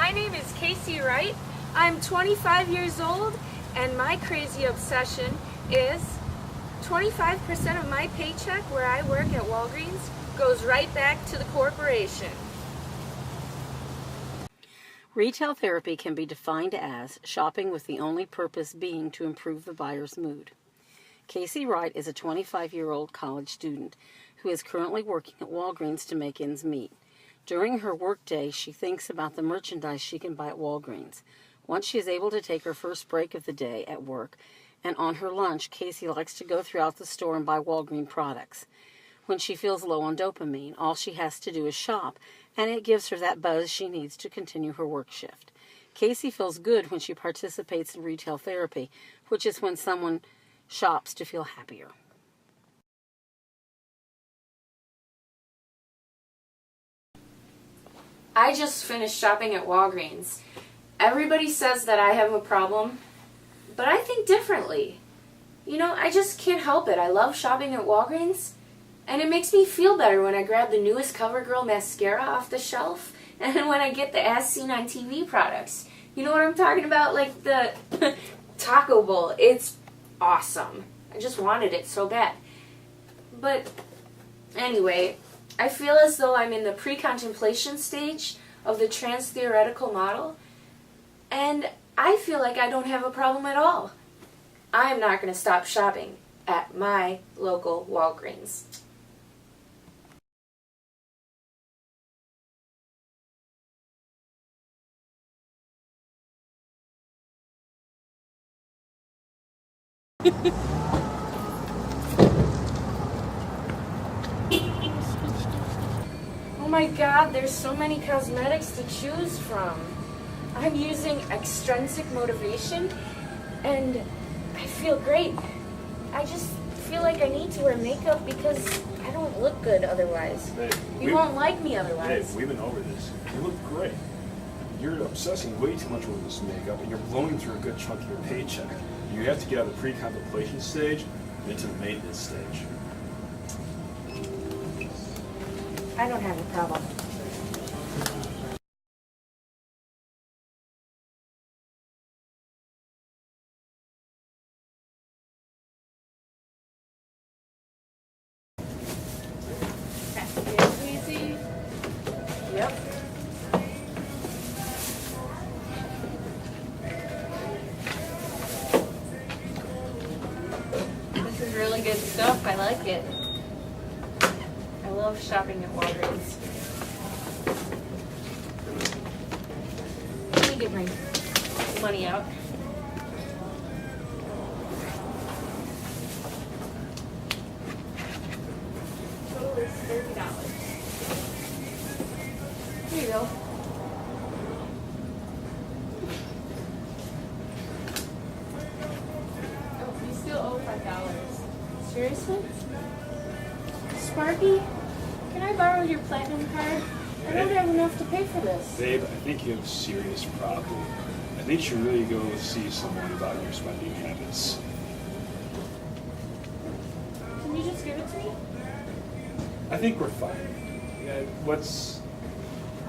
My name is Casey Wright. I'm 25 years old, and my crazy obsession is 25% of my paycheck where I work at Walgreens goes right back to the corporation. Retail therapy can be defined as shopping with the only purpose being to improve the buyer's mood. Casey Wright is a 25-year-old college student who is currently working at Walgreens to make ends meet. During her workday, she thinks about the merchandise she can buy at Walgreens. Once she is able to take her first break of the day at work, and on her lunch, Casey likes to go throughout the store and buy Walgreens products. When she feels low on dopamine, all she has to do is shop, and it gives her that buzz she needs to continue her work shift. Casey feels good when she participates in retail therapy, which is when someone shops to feel happier. I just finished shopping at Walgreens. Everybody says that I have a problem, but I think differently. You know, I just can't help it. I love shopping at Walgreens, and it makes me feel better when I grab the newest CoverGirl mascara off the shelf, and when I get the As Seen on TV products. You know what I'm talking about? Like the Taco Bowl. It's awesome. I just wanted it so bad. But anyway, I feel as though I'm in the pre-contemplation stage of the trans-theoretical model, and I feel like I don't have a problem at all. I'm not going to stop shopping at my local Walgreens. Oh my god, there's so many cosmetics to choose from. I'm using extrinsic motivation, and I feel great. I just feel like I need to wear makeup because I don't look good otherwise. Hey, you won't like me otherwise. Hey, we've been over this. You look great. You're obsessing way too much over this makeup, and you're blowing through a good chunk of your paycheck. You have to get out of the pre-contemplation stage and into the maintenance stage. I don't have a problem. Easy. Yep. This is really good stuff. I like it. I love shopping at Walgreens. Let me get my money out. Total is $30. Here you go. Oh, you still owe $5. Seriously? Sparky? Can I borrow your platinum card? I don't have enough to pay for this. Babe, I think you have a serious problem. I think you should really go see someone about your spending habits. Can you just give it to me? I think we're fine.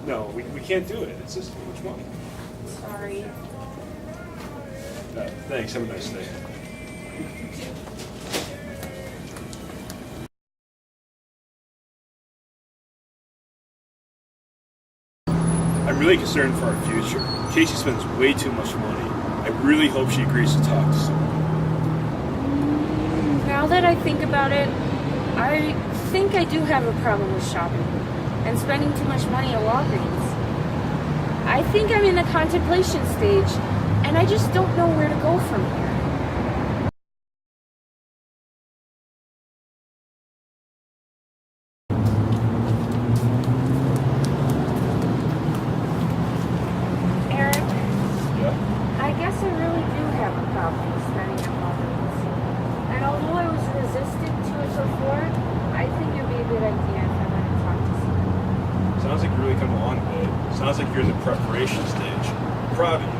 No, we can't do it. It's just too much money. Sorry. Thanks. Have a nice day. I'm really concerned for our future. Casey spends way too much money. I really hope she agrees to talk to someone. Now that I think about it, I think I do have a problem with shopping and spending too much money at Walgreens. I think I'm in the contemplation stage, and I just don't know where to go from here. Eric, Yeah? I guess I really do have a problem with spending at Walgreens. And although I was resistant to it before, I think it'd be a good idea if I went and talked to someone. Sounds like you're really coming along, babe. Sounds like you're in the preparation stage. I'm proud of you.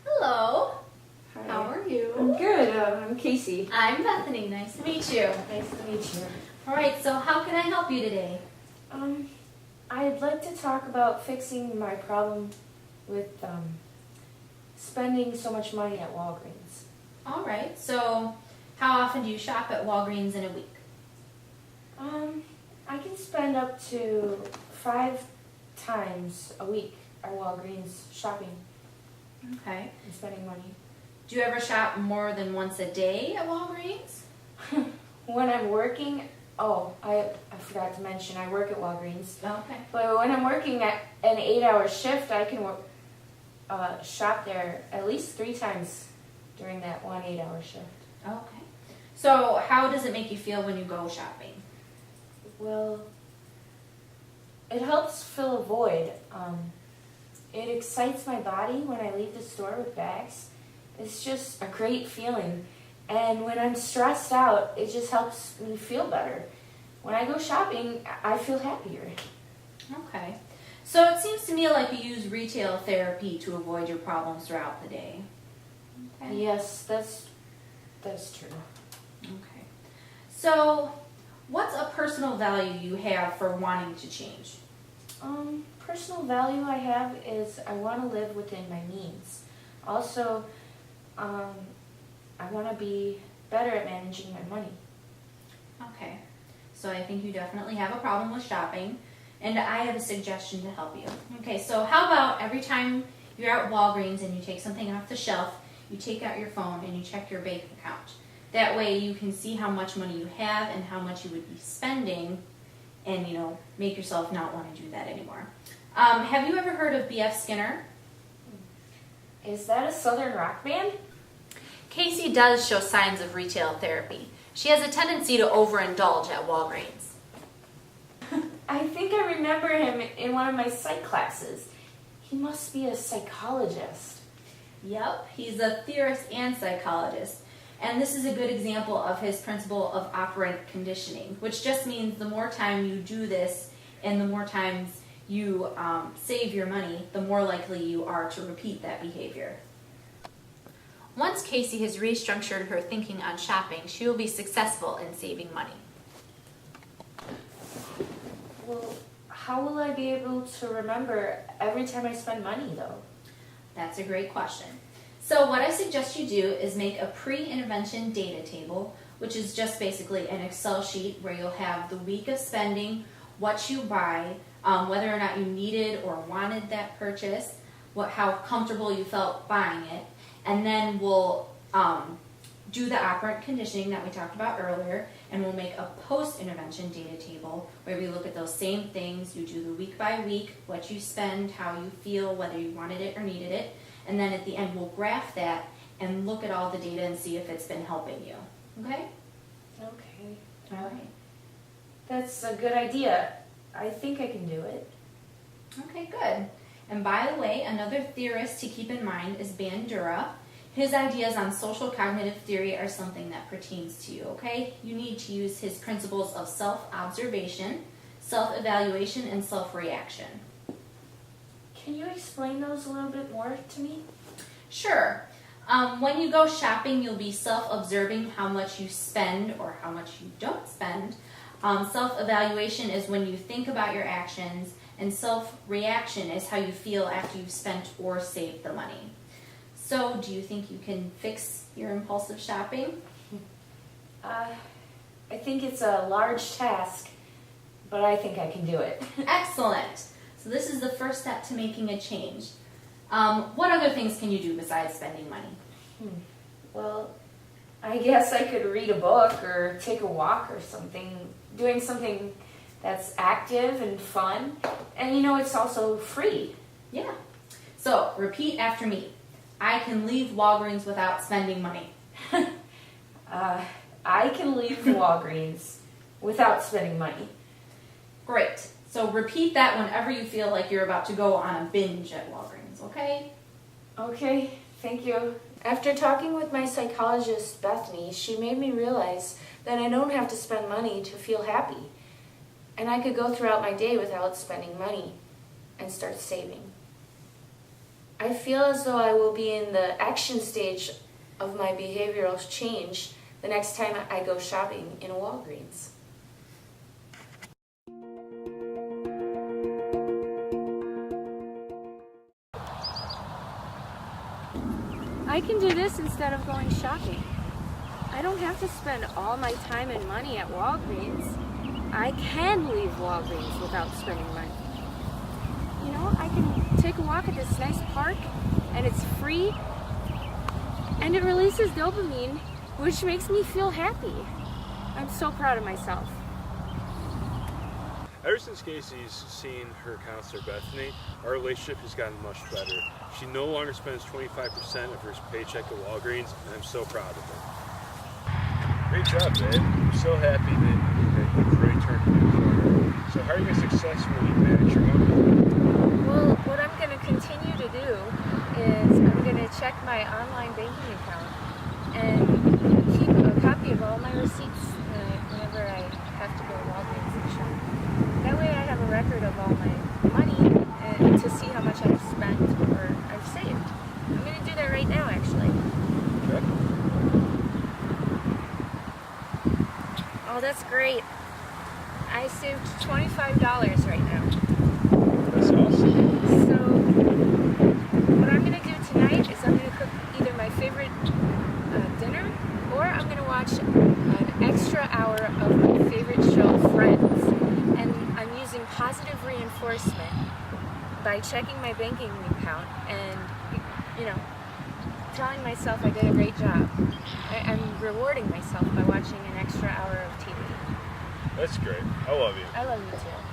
Hello. Hi. How are you? I'm good. I'm Casey. I'm Bethany. Nice to meet you. Nice to meet you. All right, so how can I help you today? I'd like to talk about fixing my problem with spending so much money at Walgreens. All right, so how often do you shop at Walgreens in a week? I can spend up to 5 times a week at Walgreens shopping Okay. and spending money. Do you ever shop more than once a day at Walgreens? When I'm working, I forgot to mention I work at Walgreens. Okay. But when I'm working at an 8-hour shift, I can shop there at least 3 times during that 1 8-hour shift. Okay. So how does it make you feel when you go shopping? Well, it helps fill a void. It excites my body when I leave the store with bags. It's just a great feeling. And when I'm stressed out, it just helps me feel better. When I go shopping, I feel happier. Okay. So it seems to me like you use retail therapy to avoid your problems throughout the day. Okay. Yes, that's true. Okay. So what's a personal value you have for wanting to change? Personal value I have is I want to live within my means. Also, I want to be better at managing my money. Okay. So I think you definitely have a problem with shopping, and I have a suggestion to help you. Okay, so how about every time you're at Walgreens and you take something off the shelf, you take out your phone and you check your bank account. That way you can see how much money you have and how much you would be spending, and make yourself not want to do that anymore. Have you ever heard of B.F. Skinner? Is that a Southern rock band? Casey does show signs of retail therapy. She has a tendency to overindulge at Walgreens. I think I remember him in one of my psych classes. He must be a psychologist. Yep, he's a theorist and psychologist. And this is a good example of his principle of operant conditioning, which just means the more time you do this and the more times you save your money, the more likely you are to repeat that behavior. Once Casey has restructured her thinking on shopping, she will be successful in saving money. Well, how will I be able to remember every time I spend money, though? That's a great question. So what I suggest you do is make a pre-intervention data table, which is just basically an Excel sheet where you'll have the week of spending, what you buy, whether or not you needed or wanted that purchase, how comfortable you felt buying it, and then we'll do the operant conditioning that we talked about earlier, and we'll make a post-intervention data table where we look at those same things. You do the week by week, what you spend, how you feel, whether you wanted it or needed it, and then at the end we'll graph that and look at all the data and see if it's been helping you. Okay? Okay. All right. That's a good idea. I think I can do it. Okay, good. And by the way, another theorist to keep in mind is Bandura. His ideas on social cognitive theory are something that pertains to you, okay? You need to use his principles of self-observation, self-evaluation, and self-reaction. Can you explain those a little bit more to me? Sure. When you go shopping, you'll be self-observing how much you spend or how much you don't spend. Self-evaluation is when you think about your actions, and self-reaction is how you feel after you've spent or saved the money. So, do you think you can fix your impulsive shopping? I think it's a large task, but I think I can do it. Excellent. So this is the first step to making a change. What other things can you do besides spending money? Well, I guess I could read a book or take a walk or something, doing something that's active and fun. And it's also free. Yeah. So, repeat after me. I can leave Walgreens without spending money. I can leave Walgreens without spending money. Great. So repeat that whenever you feel like you're about to go on a binge at Walgreens, okay? Okay, thank you. After talking with my psychologist, Bethany, she made me realize that I don't have to spend money to feel happy. And I could go throughout my day without spending money and start saving. I feel as though I will be in the action stage of my behavioral change the next time I go shopping in a Walgreens. I can do this instead of going shopping. I don't have to spend all my time and money at Walgreens. I can leave Walgreens without spending money. You know, I can take a walk at this nice park and it's free and it releases dopamine, which makes me feel happy. I'm so proud of myself. Ever since Casey's seen her counselor Bethany, our relationship has gotten much better. She no longer spends 25% of her paycheck at Walgreens, and I'm so proud of her. Great job, babe. I'm so happy that you made a great turn for her. So how are you going to successfully manage your money? Well, what I'm going to continue to do is I'm going to check my online banking account and keep a copy of all my receipts whenever I have to go to Walgreens and shop. That way I have a record of all my money and to see how much I've spent or I've saved. I'm going to do that right now, actually. Okay. Oh, that's great. I saved $25 right now. That's awesome. So, what I'm going to do tonight is I'm going to cook either my favorite dinner or I'm going to watch an extra hour of my favorite show, Friends. And I'm using positive reinforcement by checking my banking account and, you know, telling myself I did a great job. I'm rewarding myself by watching an extra hour of TV. That's great. I love you. I love you too.